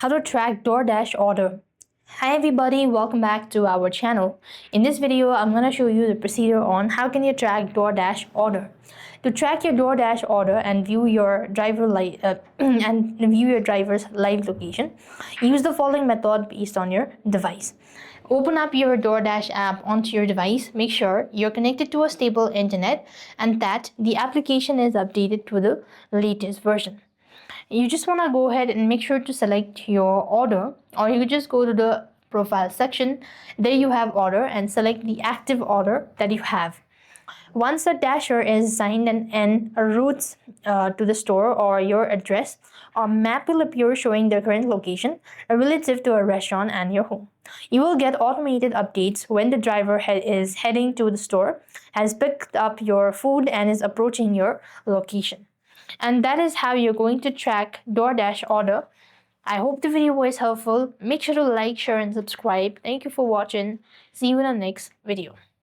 How to track DoorDash order. Hi everybody, welcome back to our channel. In this video, I'm going to show you the procedure on how can you track DoorDash order. To track your DoorDash order and view your driver's live location, use the following method based on your device. Open up your DoorDash app onto your device. Make sure you're connected to a stable internet and that the application is updated to the latest version. You just want to go ahead and make sure to select your order, or you just go to the profile section. There you have order and select the active order that you have. Once a dasher is signed and routes to the store or your address, a map will appear showing their current location relative to a restaurant and your home. You will get automated updates when the driver is heading to the store, has picked up your food, and is approaching your location. And that is how you're going to track DoorDash order. I hope the video was helpful. Make sure to like, share, and subscribe. Thank you for watching. See you in the next video.